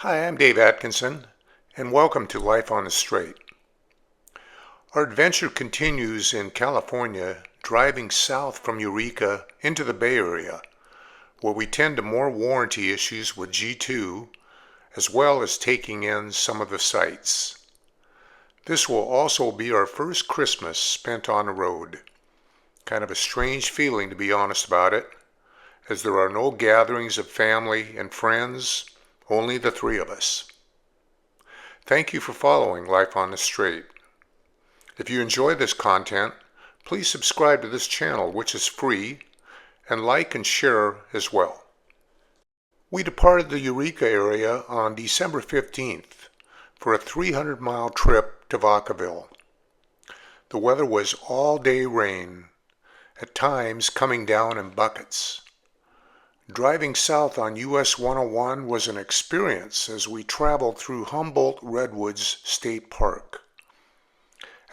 Hi, I'm Dave Atkinson, and welcome to Life on the Straight. Our adventure continues in California, driving south from Eureka into the Bay Area, where we tend to more warranty issues with G2, as well as taking in some of the sights. This will also be our first Christmas spent on the road. Kind of a strange feeling, to be honest about it, as there are no gatherings of family and friends, only the three of us. Thank you for following Life on the Straight. If you enjoy this content, please subscribe to this channel, which is free, and like and share as well. We departed the Eureka area on December 15th for a 300-mile trip to Vacaville. The weather was all-day rain, at times coming down in buckets. Driving south on US 101 was an experience as we traveled through Humboldt Redwoods State Park.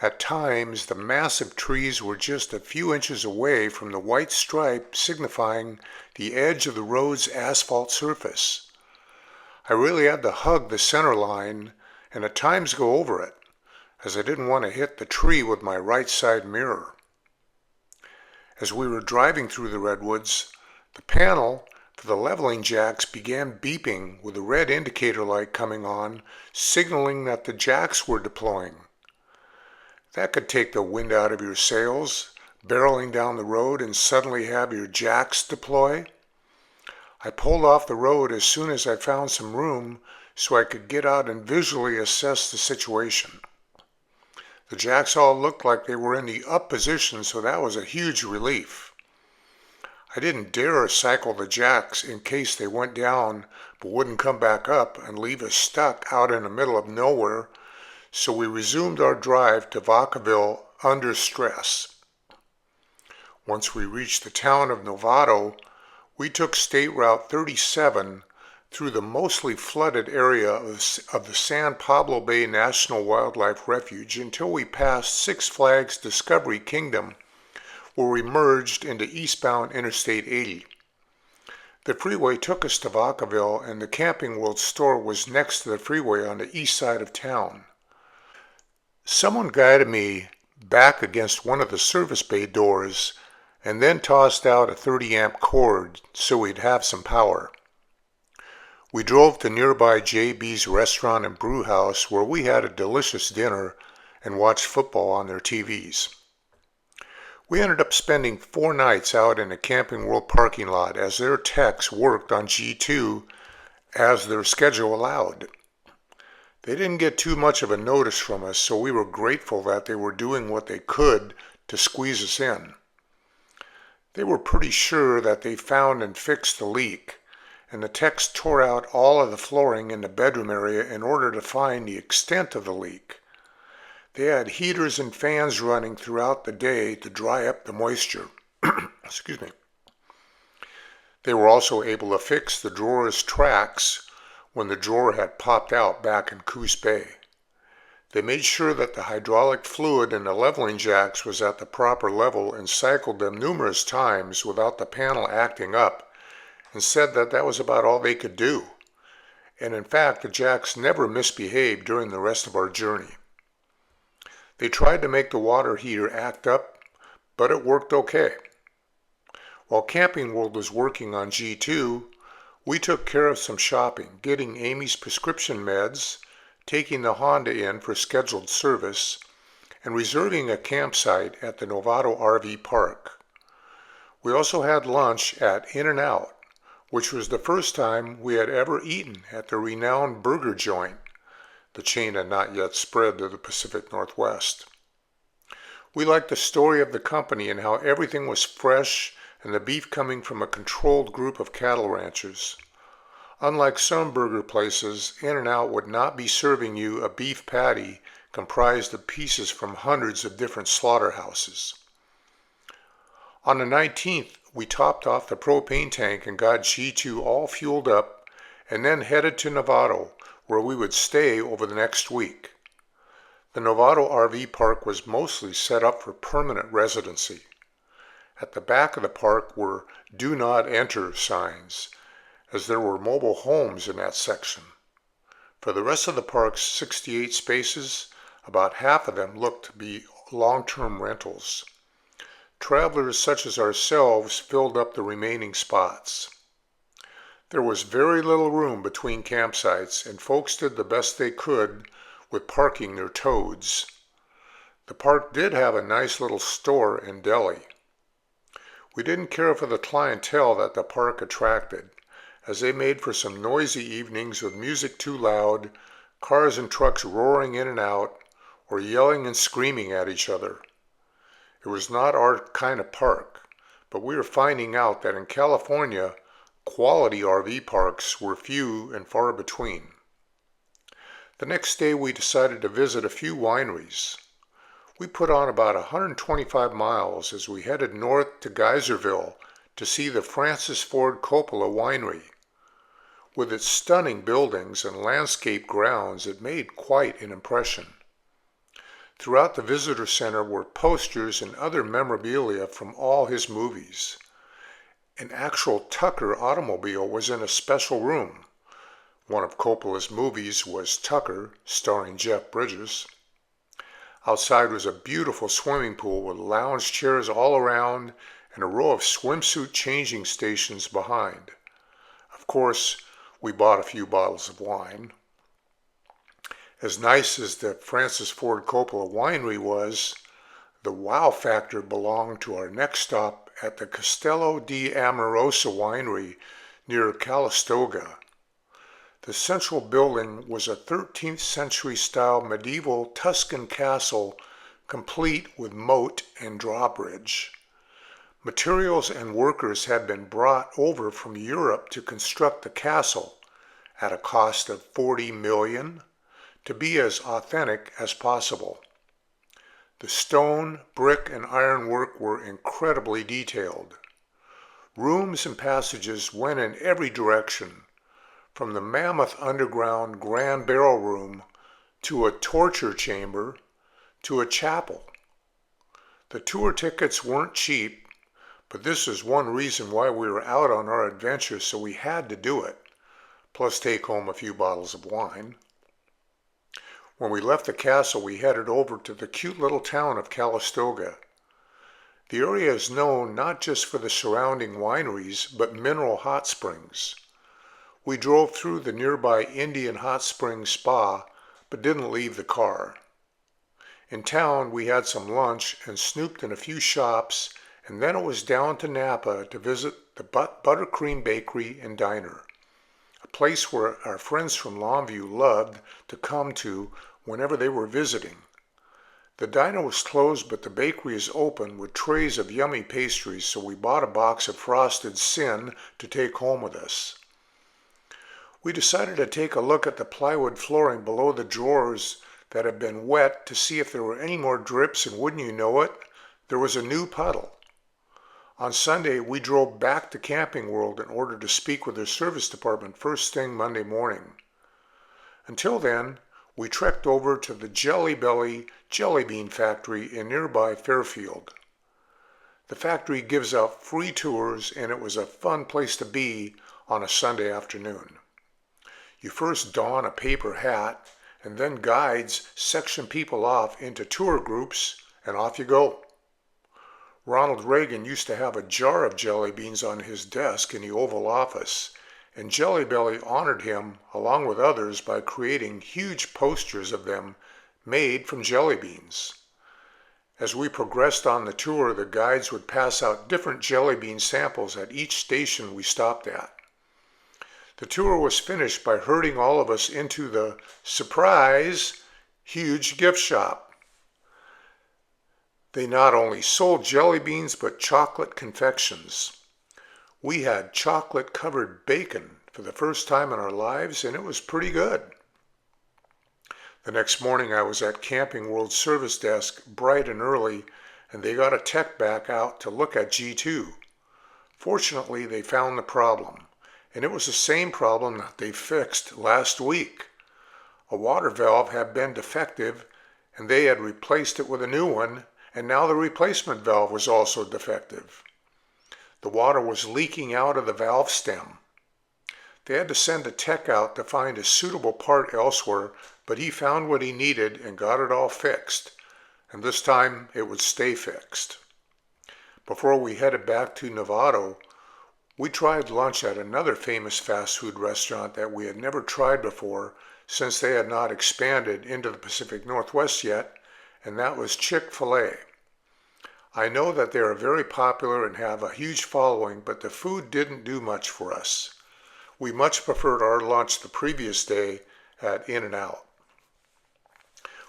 At times, the massive trees were just a few inches away from the white stripe signifying the edge of the road's asphalt surface. I really had to hug the center line and at times go over it, as I didn't want to hit the tree with my right side mirror. As we were driving through the redwoods, the panel for the leveling jacks began beeping with a red indicator light coming on, signaling that the jacks were deploying. That could take the wind out of your sails, barreling down the road and suddenly have your jacks deploy. I pulled off the road as soon as I found some room so I could get out and visually assess the situation. The jacks all looked like they were in the up position, so that was a huge relief. I didn't dare cycle the jacks in case they went down but wouldn't come back up and leave us stuck out in the middle of nowhere, so we resumed our drive to Vacaville under stress. Once we reached the town of Novato, we took State Route 37 through the mostly flooded area of the San Pablo Bay National Wildlife Refuge until we passed Six Flags Discovery Kingdom, where we merged into eastbound Interstate 80. The freeway took us to Vacaville, and the Camping World store was next to the freeway on the east side of town. Someone guided me back against one of the service bay doors and then tossed out a 30-amp cord so we'd have some power. We drove to nearby JB's restaurant and brew house where we had a delicious dinner and watched football on their TVs. We ended up spending 4 nights out in the Camping World parking lot as their techs worked on G2 as their schedule allowed. They didn't get too much of a notice from us, so we were grateful that they were doing what they could to squeeze us in. They were pretty sure that they found and fixed the leak, and the techs tore out all of the flooring in the bedroom area in order to find the extent of the leak. They had heaters and fans running throughout the day to dry up the moisture. Excuse me. They were also able to fix the drawer's tracks when the drawer had popped out back in Coos Bay. They made sure that the hydraulic fluid in the leveling jacks was at the proper level and cycled them numerous times without the panel acting up, and said that that was about all they could do. And in fact, the jacks never misbehaved during the rest of our journey. They tried to make the water heater act up, but it worked okay. While Camping World was working on G2, we took care of some shopping, getting Amy's prescription meds, taking the Honda in for scheduled service, and reserving a campsite at the Novato RV park. We also had lunch at In-N-Out, which was the first time we had ever eaten at the renowned burger joint. The chain had not yet spread to the Pacific Northwest. We liked the story of the company and how everything was fresh and the beef coming from a controlled group of cattle ranchers. Unlike some burger places, In-N-Out would not be serving you a beef patty comprised of pieces from hundreds of different slaughterhouses. On the 19th, we topped off the propane tank and got G2 all fueled up and then headed to Novato, where we would stay over the next week. The Novato RV park was mostly set up for permanent residency. At the back of the park were "Do Not Enter" signs, as there were mobile homes in that section. For the rest of the park's 68 spaces, about half of them looked to be long-term rentals. Travelers such as ourselves filled up the remaining spots. There was very little room between campsites, and folks did the best they could with parking their toads. The park did have a nice little store and deli. We didn't care for the clientele that the park attracted, as they made for some noisy evenings with music too loud, cars and trucks roaring in and out, or yelling and screaming at each other. It was not our kind of park, but we were finding out that in California, quality RV parks were few and far between. The next day we decided to visit a few wineries. We put on about 125 miles as we headed north to Geyserville to see the Francis Ford Coppola Winery. With its stunning buildings and landscape grounds, it made quite an impression. Throughout the visitor center were posters and other memorabilia from all his movies. An actual Tucker automobile was in a special room. One of Coppola's movies was Tucker, starring Jeff Bridges. Outside was a beautiful swimming pool with lounge chairs all around and a row of swimsuit changing stations behind. Of course, we bought a few bottles of wine. As nice as the Francis Ford Coppola Winery was, the wow factor belonged to our next stop at the Castello di Amorosa Winery near Calistoga. The central building was a 13th century style medieval Tuscan castle complete with moat and drawbridge. Materials and workers had been brought over from Europe to construct the castle at a cost of $40 million to be as authentic as possible. The stone, brick, and ironwork were incredibly detailed. Rooms and passages went in every direction, from the mammoth underground grand barrel room to a torture chamber to a chapel. The tour tickets weren't cheap, but this is one reason why we were out on our adventure, so we had to do it, plus take home a few bottles of wine. When we left the castle, we headed over to the cute little town of Calistoga. The area is known not just for the surrounding wineries, but mineral hot springs. We drove through the nearby Indian Hot Springs Spa, but didn't leave the car. In town, we had some lunch and snooped in a few shops, and then it was down to Napa to visit the Buttercream Bakery and Diner, a place where our friends from Longview loved to come to whenever they were visiting. The diner was closed, but the bakery is open with trays of yummy pastries, so we bought a box of frosted Sin to take home with us. We decided to take a look at the plywood flooring below the drawers that had been wet to see if there were any more drips, and wouldn't you know it, there was a new puddle. On Sunday, we drove back to Camping World in order to speak with their service department first thing Monday morning. Until then, we trekked over to the Jelly Belly Jelly Bean Factory in nearby Fairfield. The factory gives out free tours, and it was a fun place to be on a Sunday afternoon. You first don a paper hat, and then guides section people off into tour groups, and off you go. Ronald Reagan used to have a jar of jelly beans on his desk in the Oval Office, and Jelly Belly honored him along with others by creating huge posters of them made from jelly beans. As we progressed on the tour, the guides would pass out different jelly bean samples at each station we stopped at. The tour was finished by herding all of us into the, surprise, huge gift shop. They not only sold jelly beans, but chocolate confections. We had chocolate-covered bacon for the first time in our lives, and it was pretty good. The next morning, I was at Camping World service desk bright and early, and they got a tech back out to look at G2. Fortunately, they found the problem, and it was the same problem that they fixed last week. A water valve had been defective, and they had replaced it with a new one, and now the replacement valve was also defective. The water was leaking out of the valve stem. They had to send a tech out to find a suitable part elsewhere, but he found what he needed and got it all fixed. And this time it would stay fixed. Before we headed back to Novato, we tried lunch at another famous fast food restaurant that we had never tried before since they had not expanded into the Pacific Northwest yet, and that was Chick-fil-A. I know that they are very popular and have a huge following, but the food didn't do much for us. We much preferred our lunch the previous day at In-N-Out.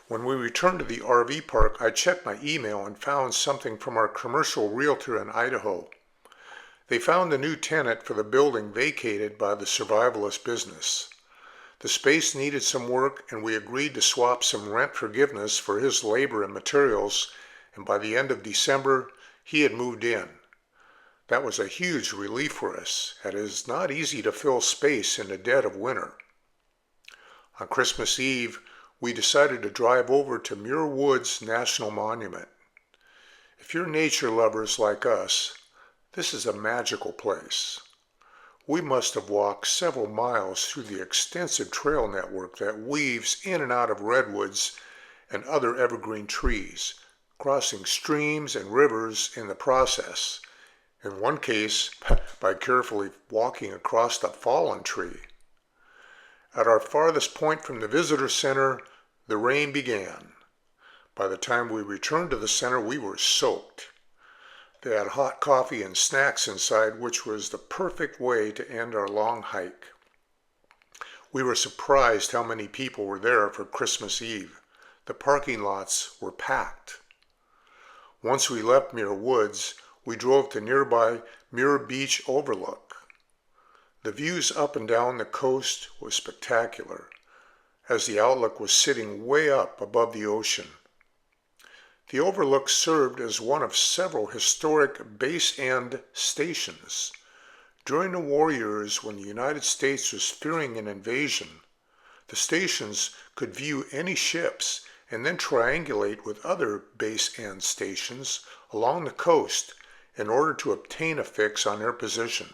When we returned to the RV park, I checked my email and found something from our commercial realtor in Idaho. They found a new tenant for the building vacated by the survivalist business. The space needed some work, and we agreed to swap some rent forgiveness for his labor and materials, and by the end of December, he had moved in. That was a huge relief for us, as it is not easy to fill space in the dead of winter. On Christmas Eve, we decided to drive over to Muir Woods National Monument. If you're nature lovers like us, this is a magical place. We must have walked several miles through the extensive trail network that weaves in and out of redwoods and other evergreen trees, crossing streams and rivers in the process, in one case by carefully walking across a fallen tree. At our farthest point from the visitor center, the rain began. By the time we returned to the center, we were soaked. They had hot coffee and snacks inside, which was the perfect way to end our long hike. We were surprised how many people were there for Christmas Eve. The parking lots were packed. Once we left Muir Woods, we drove to nearby Muir Beach Overlook. The views up and down the coast was spectacular, as the outlook was sitting way up above the ocean. The overlook served as one of several historic base end stations. During the war years, when the United States was fearing an invasion, the stations could view any ships and then triangulate with other base end stations along the coast in order to obtain a fix on their position.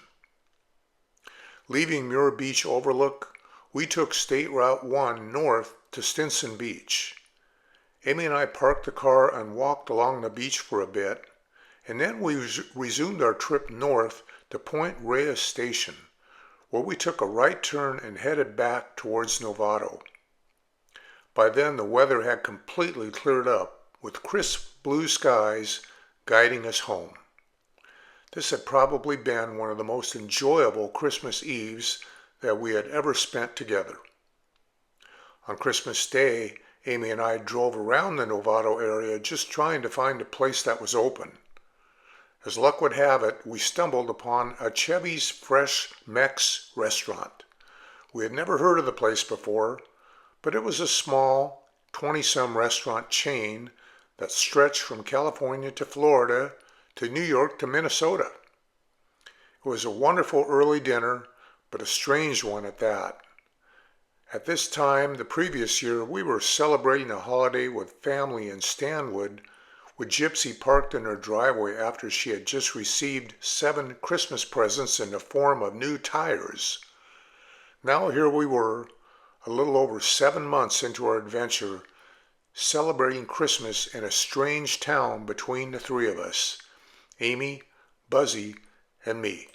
Leaving Muir Beach Overlook, we took State Route 1 north to Stinson Beach. Amy and I parked the car and walked along the beach for a bit, and then we resumed our trip north to Point Reyes Station, where we took a right turn and headed back towards Novato. By then the weather had completely cleared up, with crisp blue skies guiding us home. This had probably been one of the most enjoyable Christmas Eves that we had ever spent together. On Christmas Day, Amy and I drove around the Novato area just trying to find a place that was open. As luck would have it, we stumbled upon a Chevy's Fresh Mex restaurant. We had never heard of the place before, but it was a small, 20-some restaurant chain that stretched from California to Florida to New York to Minnesota. It was a wonderful early dinner, but a strange one at that. At this time, the previous year, we were celebrating a holiday with family in Stanwood, with Gypsy parked in her driveway after she had just received 7 Christmas presents in the form of new tires. Now here we were, a little over 7 months into our adventure, celebrating Christmas in a strange town between the 3 of us, Amy, Buzzy, and me.